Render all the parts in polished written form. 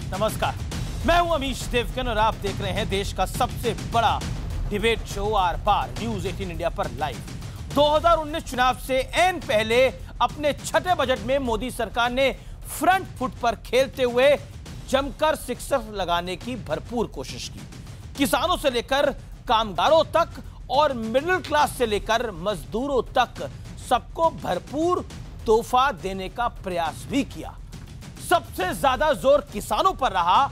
नमस्कार, मैं हूं अमीश देवगन और आप देख रहे हैं देश का सबसे बड़ा debate show Aar Paar news 18 India पर लाइव। 2019 चुनाव से ऐन पहले अपने छठे बजट में मोदी सरकार ने फ्रंट फुट पर खेलते हुए जमकर सिक्सर लगाने की भरपूर कोशिश की। किसानों से लेकर कामगारों तक और मिडिल क्लास से लेकर मजदूरों तक सबको भरपूर तोहफा देने का प्रयास भी किया। सबसे ज्यादा जोर किसानों पर रहा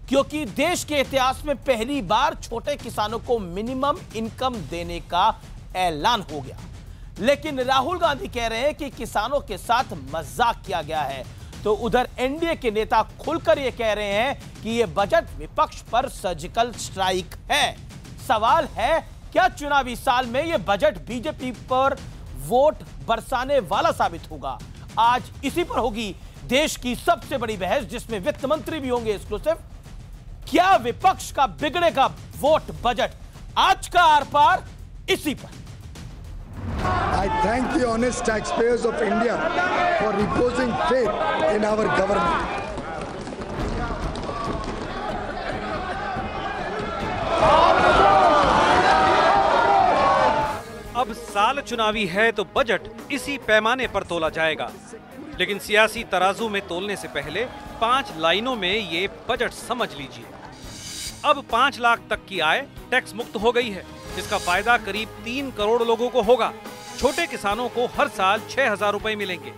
क्योंकि देश के इतिहास में पहली बार छोटे किसानों को मिनिमम इनकम देने का ऐलान हो गया। लेकिन राहुल गांधी कह रहे हैं कि किसानों के साथ मजाक किया गया है, तो उधर एनडीए के नेता खुलकर यह कह रहे हैं कि यह बजट विपक्ष पर सर्जिकल स्ट्राइक है। सवाल है, क्या चुनावी साल में यह बजट बीजेपी पर वोट बरसाने वाला साबित होगा? आज इसी पर होगी देश की सबसे बड़ी बहस, जिसमें वित्त मंत्री भी होंगे एक्सक्लूसिव। क्या विपक्ष का बिगड़ेगा वोट बजट? आज का आर पार इसी पर। I thank the honest taxpayers of India for reposing faith in our government. अब साल चुनावी है तो बजट इसी पैमाने पर तोला जाएगा, लेकिन सियासी तराजू में तोलने से पहले 5 लाइनों में ये बजट समझ लीजिए। अब 5 लाख तक की आय टैक्स मुक्त हो गई है, जिसका फायदा करीब 3 करोड़ लोगों को होगा। छोटे किसानों को हर साल 6,000 रुपए मिलेंगे।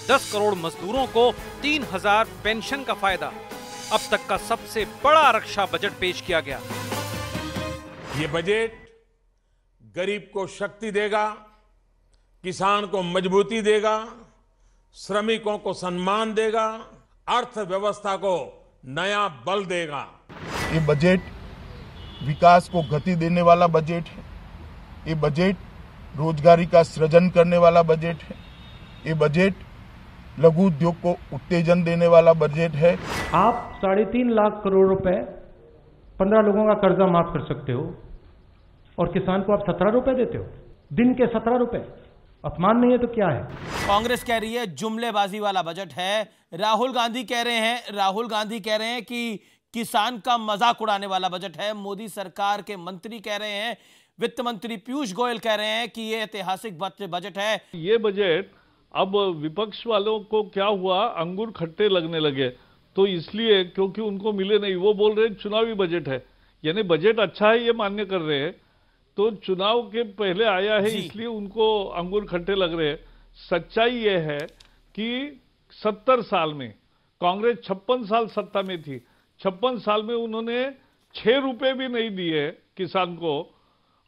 10 करोड़ मजदूरों को 3,000 पेंशन का फायदा। अब तक का सबसे बड़ा रक्षा बजट पेश किया गया। ये बजट गरीब को शक्ति देगा, किसान को मजबूती देगा, श्रमिकों को सम्मान देगा, अर्थव्यवस्था को नया बल देगा। ये बजट विकास को गति देने वाला बजट है। ये बजट रोजगारी का सृजन करने वाला बजट है। ये बजट लघु उद्योग को उत्तेजन देने वाला बजट है। आप 3.5 लाख करोड़ रुपए 15 लोगों का कर्जा माफ कर सकते हो और किसान को आप 17 रुपए देते हो, दिन के 17 रुपए। अपमान नहीं है तो क्या है? कांग्रेस कह रही है जुमलेबाजी वाला बजट है। राहुल गांधी कह रहे हैं कि किसान का मजाक उड़ाने वाला बजट है। मोदी सरकार के मंत्री कह रहे हैं, वित्त मंत्री पीयूष गोयल कह रहे हैं कि यह ऐतिहासिक बजट है। ये बजट अब विपक्ष वालों को क्या हुआ, अंगूर खट्टे लगने लगे, तो इसलिए क्योंकि उनको मिले नहीं, वो बोल रहे चुनावी बजट है, यानी बजट अच्छा है ये मान्य कर रहे हैं, तो चुनाव के पहले आया है इसलिए उनको अंगूर खट्टे लग रहे हैं। सच्चाई ये है कि 70 साल में कांग्रेस 56 साल सत्ता में थी, 56 साल में उन्होंने 6 रुपए भी नहीं दिए किसान को।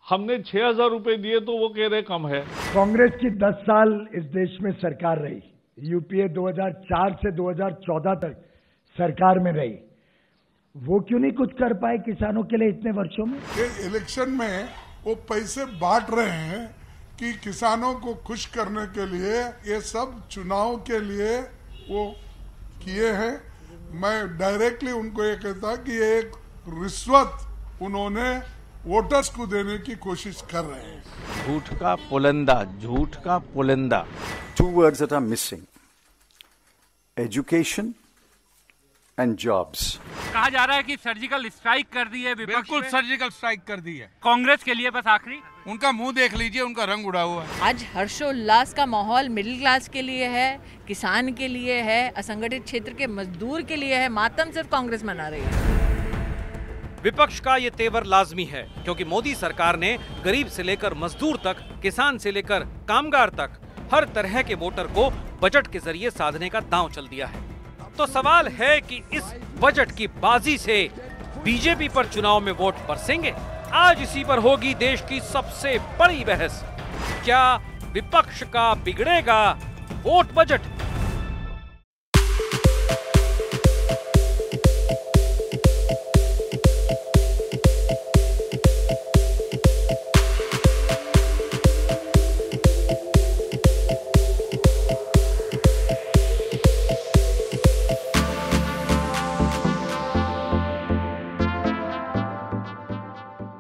हमने 6,000 रुपए दिए तो वो कह रहे कम है। कांग्रेस की 10 साल इस देश में सरकार रही, यूपीए 2004 से 2014 तक सरकार में रही, वो क्यों नहीं कुछ कर पाए किसानों के लिए इतने वर्षों में? इलेक्शन में वो पैसे बांट रहे हैं कि किसानों को खुश करने के लिए, ये सब चुनाव के लिए वो किए हैं। मैं डायरेक्टली उनको ये कहता कि ये एक रिश्वत उन्होंने वोटर्स को देने की कोशिश कर रहे हैं। झूठ का पुलिंदा। 2 words that are missing: education and jobs. कहा जा रहा है कि सर्जिकल स्ट्राइक कर दी है विपक्ष। बिल्कुल सर्जिकल स्ट्राइक कर दी है कांग्रेस के लिए। बस आखिरी उनका मुंह देख लीजिए, उनका रंग उड़ा हुआ है। आज हर्षोल्लास का माहौल मिडिल क्लास के लिए है, किसान के लिए है, असंगठित क्षेत्र के मजदूर के लिए है। मातम सिर्फ कांग्रेस मना रही है। विपक्ष का ये तेवर लाजमी है, क्योंकि मोदी सरकार ने गरीब से लेकर मजदूर तक, किसान से लेकर कामगार तक हर तरह के वोटर को बजट के जरिए साधने का दांव चल दिया है। तो सवाल है कि इस बजट की बाजी से बीजेपी पर चुनाव में वोट बरसेंगे? आज इसी पर होगी देश की सबसे बड़ी बहस। क्या विपक्ष का बिगड़ेगा वोट बजट?